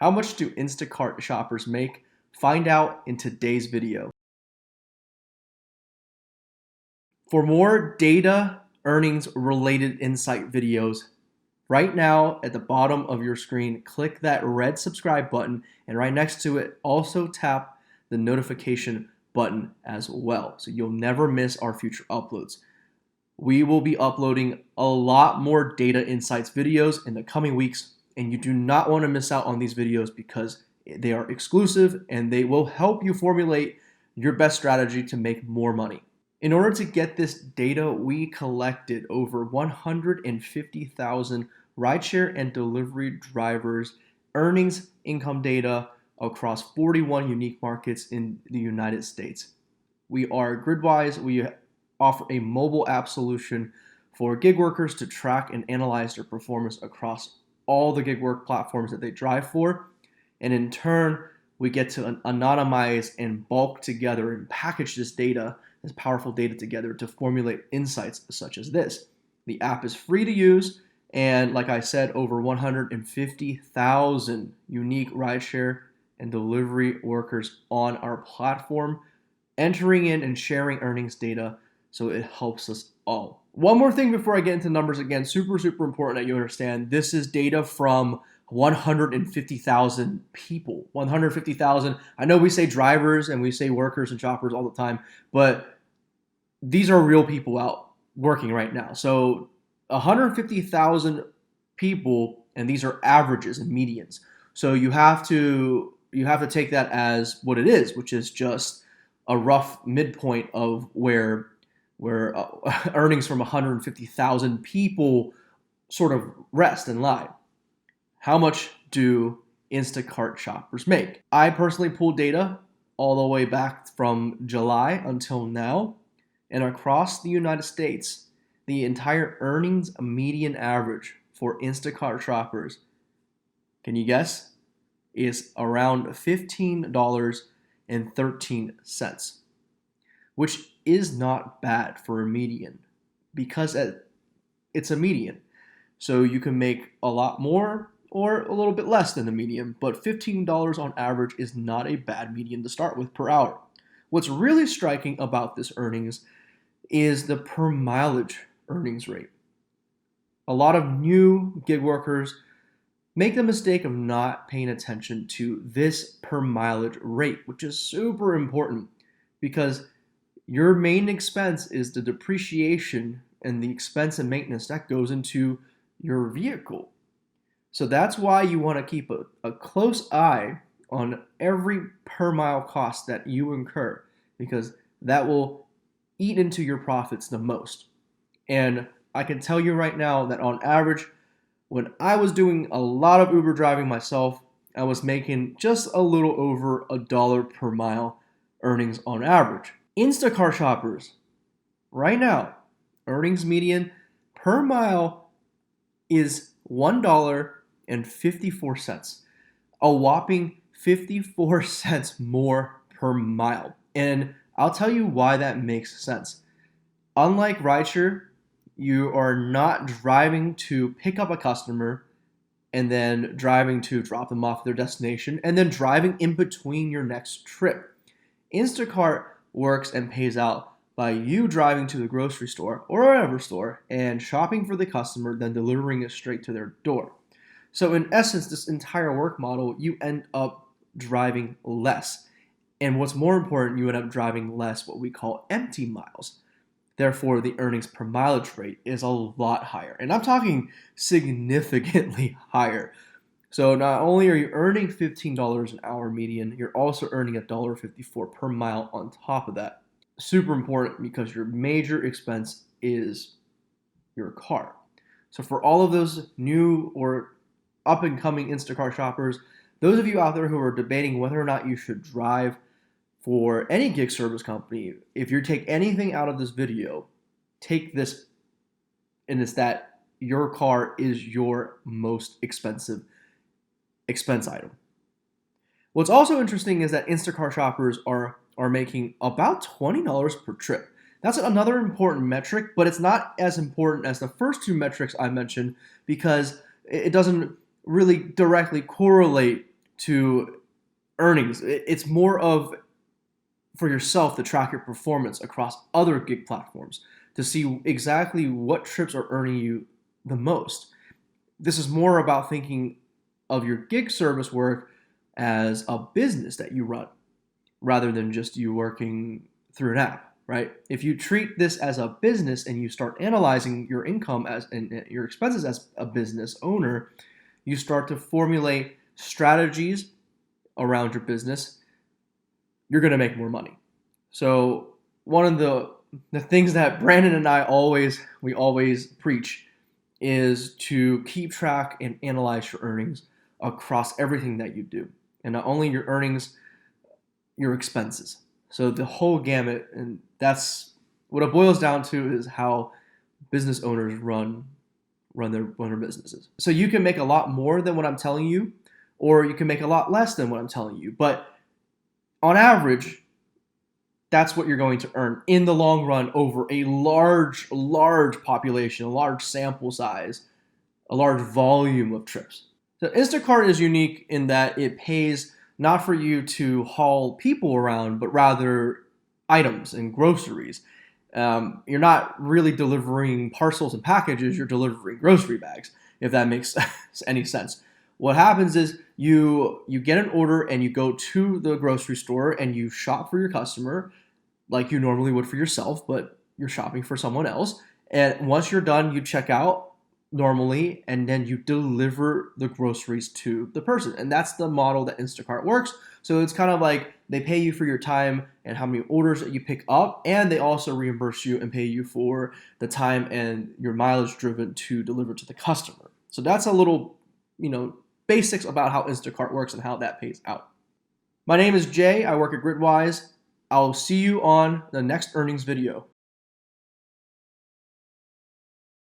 How much do Instacart shoppers make? Find out in today's video. For more data earnings related insight videos, right now at the bottom of your screen, click that red subscribe button, and right next to it, also tap the notification button as well, so you'll never miss our future uploads. We will be uploading a lot more data insights videos in the coming weeks, and you do not want to miss out on these videos because they are exclusive and they will help you formulate your best strategy to make more money. In order to get this data, we collected over 150,000 rideshare and delivery drivers' earnings income data across 41 unique markets in the United States. We are Gridwise. We offer a mobile app solution for gig workers to track and analyze their performance across all the gig work platforms that they drive for. And in turn, we get to anonymize and bulk together and package this data, this powerful data together to formulate insights such as this. The app is free to use, and like I said, over 150,000 unique rideshare and delivery workers on our platform, entering in and sharing earnings data, so it helps us all. One more thing before I get into numbers again, super important that you understand, this is data from 150,000 people. 150,000. I know we say drivers and we say workers and shoppers all the time, but these are real people out working right now. So 150,000 people, and these are averages and medians. So you have to take that as what it is, which is just a rough midpoint of where earnings from 150,000 people sort of rest and lie. How much do Instacart shoppers make? I personally pulled data all the way back from July until now, and across the United States, the entire earnings median average for Instacart shoppers, can you guess, is around $15.13, which is not bad for a median because it's a median. So you can make a lot more or a little bit less than the median, but $15 on average is not a bad median to start with per hour. What's really striking about this earnings is the per mileage earnings rate. A lot of new gig workers make the mistake of not paying attention to this per mileage rate, which is super important because your main expense is the depreciation and the expense and maintenance that goes into your vehicle. So that's why you want to keep a close eye on every per mile cost that you incur, because that will eat into your profits the most. And I can tell you right now that on average, when I was doing a lot of Uber driving myself, I was making just a little over $1 per mile earnings on average. Instacart shoppers, right now, earnings median per mile is $1.54, a whopping 54 cents more per mile. And I'll tell you why that makes sense. Unlike rideshare, you are not driving to pick up a customer and then driving to drop them off at their destination and then driving in between your next trip. Instacart works and pays out by you driving to the grocery store or whatever store and shopping for the customer, then delivering it straight to their door. So in essence, this entire work model, you end up driving less. And what's more important, you end up driving less what we call empty miles. Therefore, the earnings per mileage rate is a lot higher. And I'm talking significantly higher. So not only are you earning $15 an hour median, you're also earning $1.54 per mile on top of that. Super important because your major expense is your car. So for all of those new or up and coming Instacart shoppers, those of you out there who are debating whether or not you should drive for any gig service company, if you take anything out of this video, take this, and it's that your car is your most expensive expense item. What's also interesting is that Instacart shoppers are making about $20 per trip. That's another important metric, but it's not as important as the first two metrics I mentioned because it doesn't really directly correlate to earnings. It's more of for yourself to track your performance across other gig platforms to see exactly what trips are earning you the most. This is more about thinking of your gig service work as a business that you run rather than just you working through an app, right? If you treat this as a business and you start analyzing your income as and your expenses as a business owner, you start to formulate strategies around your business. You're going to make more money. So one of the things that Brandon and I always preach is to keep track and analyze your earnings across everything that you do, and not only your earnings, your expenses. So the whole gamut, and that's what it boils down to is how business owners run their businesses. So you can make a lot more than what I'm telling you, or you can make a lot less than what I'm telling you. But on average, that's what you're going to earn in the long run over a large population, a large sample size, a large volume of trips. So Instacart is unique in that it pays not for you to haul people around, but rather items and groceries. You're not really delivering parcels and packages, you're delivering grocery bags, if that makes any sense. What happens is you get an order and you go to the grocery store and you shop for your customer like you normally would for yourself, but you're shopping for someone else. And once you're done, you check out normally and then you deliver the groceries to the person. And that's the model that Instacart works. So it's kind of like they pay you for your time and how many orders that you pick up, and they also reimburse you and pay you for the time and your mileage driven to deliver to the customer. So that's a little, basics about how Instacart works and how that pays out. My name is Jay. I work at Gridwise. I'll see you on the next earnings video.